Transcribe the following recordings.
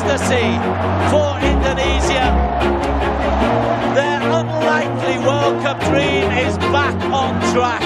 ecstasy for Indonesia. Their unlikely World Cup dream is back on track.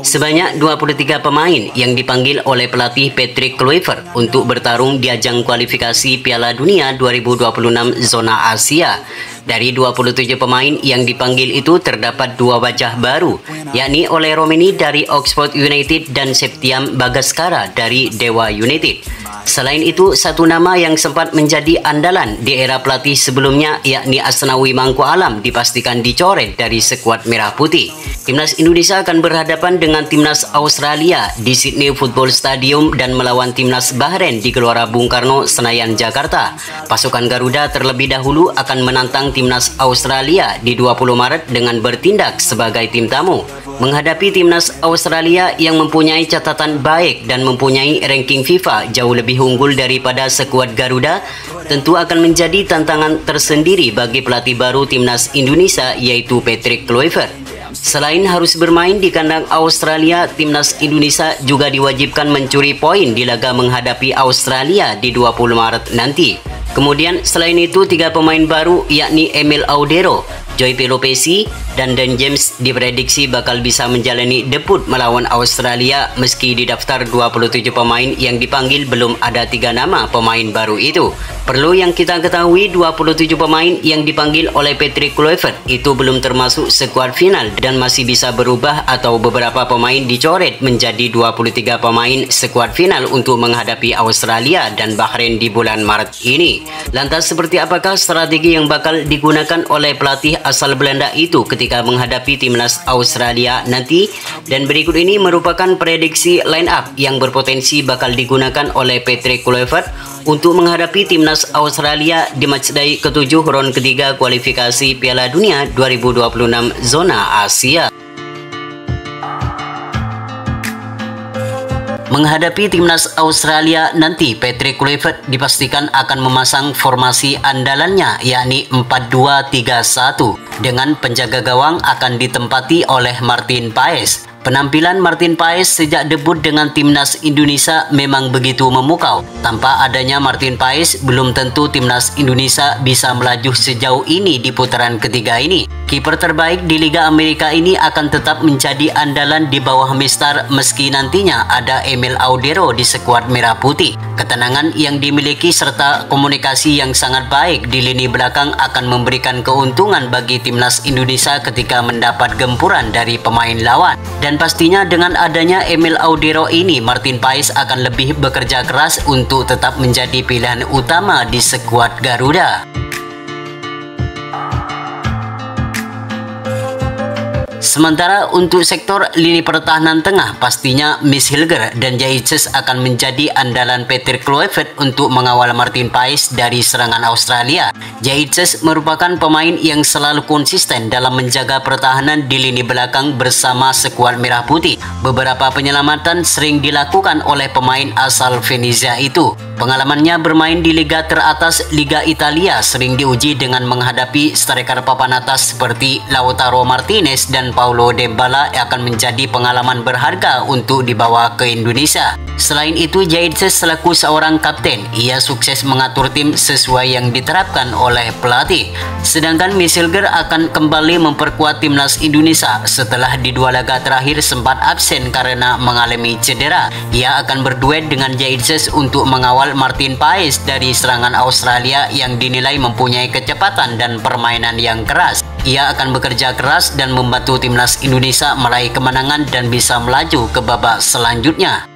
Sebanyak 23 pemain yang dipanggil oleh pelatih Patrick Kluivert untuk bertarung di ajang kualifikasi Piala Dunia 2026 zona Asia. Dari 27 pemain yang dipanggil itu terdapat 2 wajah baru, yakni Ole Romeni dari Oxford United dan Septiam Bagaskara dari Dewa United. Selain itu, satu nama yang sempat menjadi andalan di era pelatih sebelumnya, yakni Asnawi Mangku Alam, dipastikan dicoret dari skuad Merah Putih. Timnas Indonesia akan berhadapan dengan Timnas Australia di Sydney Football Stadium dan melawan Timnas Bahrain di Gelora Bung Karno, Senayan, Jakarta. Pasukan Garuda terlebih dahulu akan menantang Timnas Australia di 20 Maret dengan bertindak sebagai tim tamu. Menghadapi Timnas Australia yang mempunyai catatan baik dan mempunyai ranking FIFA jauh lebih unggul daripada skuad Garuda, tentu akan menjadi tantangan tersendiri bagi pelatih baru Timnas Indonesia, yaitu Patrick Kluivert. Selain harus bermain di kandang Australia, Timnas Indonesia juga diwajibkan mencuri poin di laga menghadapi Australia di 20 Maret nanti. Kemudian selain itu, 3 pemain baru yakni Emil Audero, Joy Pelopesi, dan Dan James diprediksi bakal bisa menjalani debut melawan Australia meski di daftar 27 pemain yang dipanggil belum ada 3 nama pemain baru itu. Perlu yang kita ketahui, 27 pemain yang dipanggil oleh Patrick Kluivert itu belum termasuk skuad final dan masih bisa berubah atau beberapa pemain dicoret menjadi 23 pemain skuad final untuk menghadapi Australia dan Bahrain di bulan Maret ini. Lantas seperti apakah strategi yang bakal digunakan oleh pelatih asal Belanda itu ketika menghadapi Timnas Australia nanti? Dan berikut ini merupakan prediksi line up yang berpotensi bakal digunakan oleh Patrick Kluivert untuk menghadapi Timnas Australia di matchday ke-7 round ketiga kualifikasi Piala Dunia 2026 zona Asia. Menghadapi Timnas Australia nanti, Patrick Kluivert dipastikan akan memasang formasi andalannya, yakni 4-2-3-1. Dengan penjaga gawang akan ditempati oleh Martin Paes. Penampilan Martin Paes sejak debut dengan Timnas Indonesia memang begitu memukau. Tanpa adanya Martin Paes, belum tentu Timnas Indonesia bisa melaju sejauh ini di putaran ketiga ini. Kiper terbaik di Liga Amerika ini akan tetap menjadi andalan di bawah Mister meski nantinya ada Emil Audero di skuad Merah Putih. Ketenangan yang dimiliki serta komunikasi yang sangat baik di lini belakang akan memberikan keuntungan bagi Timnas Indonesia ketika mendapat gempuran dari pemain lawan. Dan pastinya dengan adanya Emil Audero ini, Martin Paes akan lebih bekerja keras untuk tetap menjadi pilihan utama di skuad Garuda. Sementara untuk sektor lini pertahanan tengah, pastinya Miss Hilger dan Jaices akan menjadi andalan Patrick Kluivert untuk mengawal Martin Paes dari serangan Australia. Jaices merupakan pemain yang selalu konsisten dalam menjaga pertahanan di lini belakang bersama skuad Merah Putih. Beberapa penyelamatan sering dilakukan oleh pemain asal Venezia itu. Pengalamannya bermain di liga teratas Liga Italia sering diuji dengan menghadapi striker papan atas seperti Lautaro Martinez dan Paulo Dybala yang akan menjadi pengalaman berharga untuk dibawa ke Indonesia. Selain itu, Jaices selaku seorang kapten, ia sukses mengatur tim sesuai yang diterapkan oleh pelatih. Sedangkan Miss Hilger akan kembali memperkuat Timnas Indonesia setelah di 2 laga terakhir sempat absen karena mengalami cedera. Ia akan berduet dengan Jaices untuk mengawal Martin Paes dari serangan Australia yang dinilai mempunyai kecepatan dan permainan yang keras. Ia akan bekerja keras dan membantu Timnas Indonesia meraih kemenangan dan bisa melaju ke babak selanjutnya.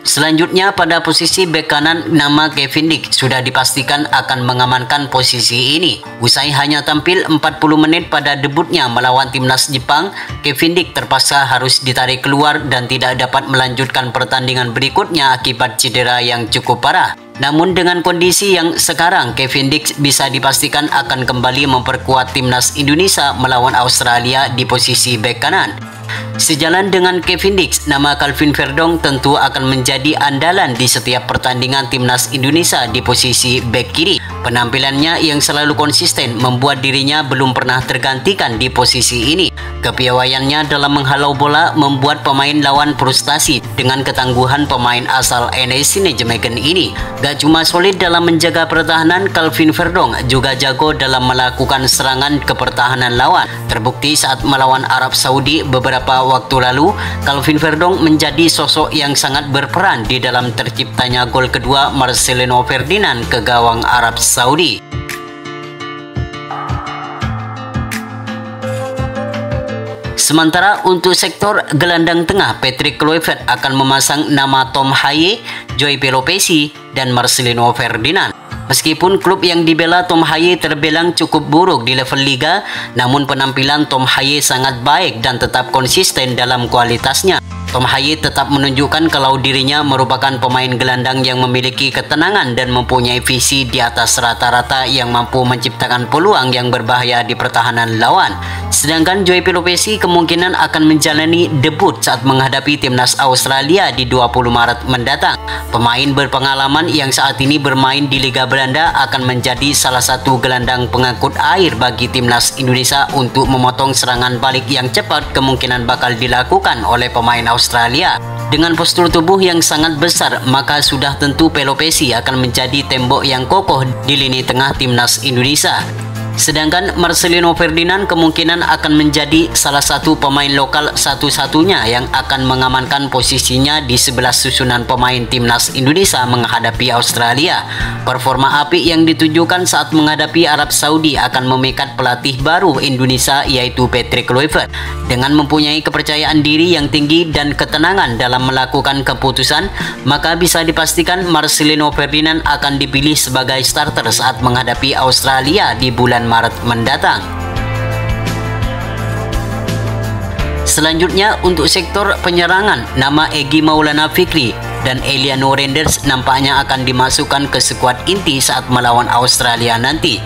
Selanjutnya pada posisi bek kanan, nama Kevin Dix sudah dipastikan akan mengamankan posisi ini. Usai hanya tampil 40 menit pada debutnya melawan Timnas Jepang, Kevin Dix terpaksa harus ditarik keluar dan tidak dapat melanjutkan pertandingan berikutnya akibat cedera yang cukup parah. Namun dengan kondisi yang sekarang, Kevin Dix bisa dipastikan akan kembali memperkuat Timnas Indonesia melawan Australia di posisi bek kanan. Sejalan dengan Kevin Dix, nama Calvin Verdong tentu akan menjadi andalan di setiap pertandingan Timnas Indonesia di posisi bek kiri. Penampilannya yang selalu konsisten membuat dirinya belum pernah tergantikan di posisi ini. Kepiawaiannya dalam menghalau bola membuat pemain lawan frustasi dengan ketangguhan pemain asal NEC Nijmegen ini. Gak cuma solid dalam menjaga pertahanan, Calvin Verdong juga jago dalam melakukan serangan ke pertahanan lawan. Terbukti saat melawan Arab Saudi beberapa waktu lalu, Calvin Verdong menjadi sosok yang sangat berperan di dalam terciptanya gol kedua Marcelino Ferdinand ke gawang Arab Saudi. Sementara untuk sektor gelandang tengah, Patrick Kluivert akan memasang nama Tom Haye, Joy Pelopesi, dan Marcelino Ferdinand. Meskipun klub yang dibela Tom Haye terbilang cukup buruk di level liga, namun penampilan Tom Haye sangat baik dan tetap konsisten dalam kualitasnya. Tom Haye tetap menunjukkan kalau dirinya merupakan pemain gelandang yang memiliki ketenangan dan mempunyai visi di atas rata-rata yang mampu menciptakan peluang yang berbahaya di pertahanan lawan. Sedangkan Joy Pelopesi kemungkinan akan menjalani debut saat menghadapi timnas Australia di 20 Maret mendatang. Pemain berpengalaman yang saat ini bermain di Liga Belanda akan menjadi salah satu gelandang pengangkut air bagi timnas Indonesia untuk memotong serangan balik yang cepat kemungkinan bakal dilakukan oleh pemain Australia. Dengan postur tubuh yang sangat besar, maka sudah tentu Pelopesi akan menjadi tembok yang kokoh di lini tengah timnas Indonesia. Sedangkan Marcelino Ferdinand kemungkinan akan menjadi salah satu pemain lokal satu-satunya yang akan mengamankan posisinya di sebelah susunan pemain timnas Indonesia menghadapi Australia. Performa apik yang ditunjukkan saat menghadapi Arab Saudi akan memikat pelatih baru Indonesia yaitu Patrick Kluivert. Dengan mempunyai kepercayaan diri yang tinggi dan ketenangan dalam melakukan keputusan, maka bisa dipastikan Marcelino Ferdinand akan dipilih sebagai starter saat menghadapi Australia di bulan Maret mendatang. Selanjutnya untuk sektor penyerangan, nama Egy Maulana Fikri dan Eliano Renders nampaknya akan dimasukkan ke skuad inti saat melawan Australia nanti.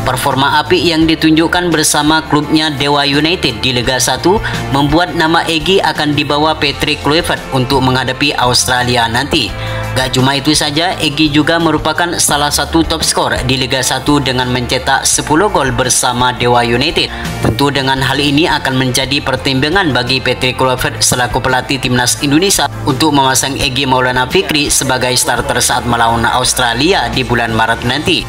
Performa apik yang ditunjukkan bersama klubnya Dewa United di Liga 1 membuat nama Egy akan dibawa Patrick Kluivert untuk menghadapi Australia nanti. Gak cuma itu saja, Egy juga merupakan salah satu top skor di Liga 1 dengan mencetak 10 gol bersama Dewa United. Tentu dengan hal ini akan menjadi pertimbangan bagi Patrick Kluivert selaku pelatih timnas Indonesia untuk memasang Egy Maulana Fikri sebagai starter saat melawan Australia di bulan Maret nanti.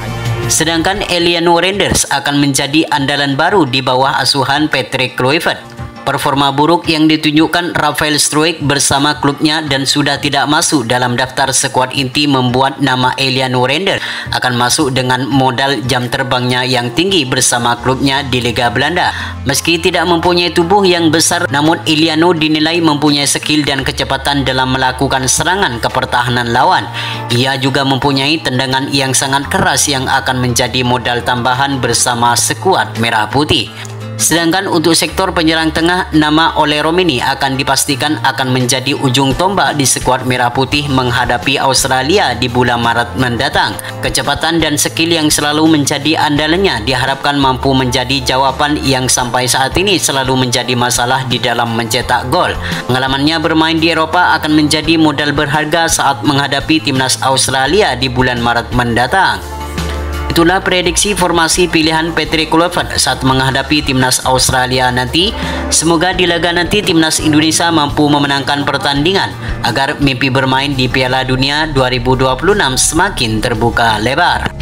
Sedangkan Eliano Renders akan menjadi andalan baru di bawah asuhan Patrick Kluivert. Performa buruk yang ditunjukkan Rafael Struijk bersama klubnya dan sudah tidak masuk dalam daftar skuad inti membuat nama Eliano Renders akan masuk dengan modal jam terbangnya yang tinggi bersama klubnya di Liga Belanda. Meski tidak mempunyai tubuh yang besar, namun Eliano dinilai mempunyai skill dan kecepatan dalam melakukan serangan ke pertahanan lawan. Ia juga mempunyai tendangan yang sangat keras yang akan menjadi modal tambahan bersama skuad Merah Putih. Sedangkan untuk sektor penyerang tengah, nama Ole Romini akan dipastikan akan menjadi ujung tombak di skuad Merah Putih menghadapi Australia di bulan Maret mendatang. Kecepatan dan skill yang selalu menjadi andalannya diharapkan mampu menjadi jawaban yang sampai saat ini selalu menjadi masalah di dalam mencetak gol. Pengalamannya bermain di Eropa akan menjadi modal berharga saat menghadapi timnas Australia di bulan Maret mendatang. Itulah prediksi formasi pilihan Patrick Kluivert saat menghadapi timnas Australia nanti. Semoga di laga nanti timnas Indonesia mampu memenangkan pertandingan agar mimpi bermain di Piala Dunia 2026 semakin terbuka lebar.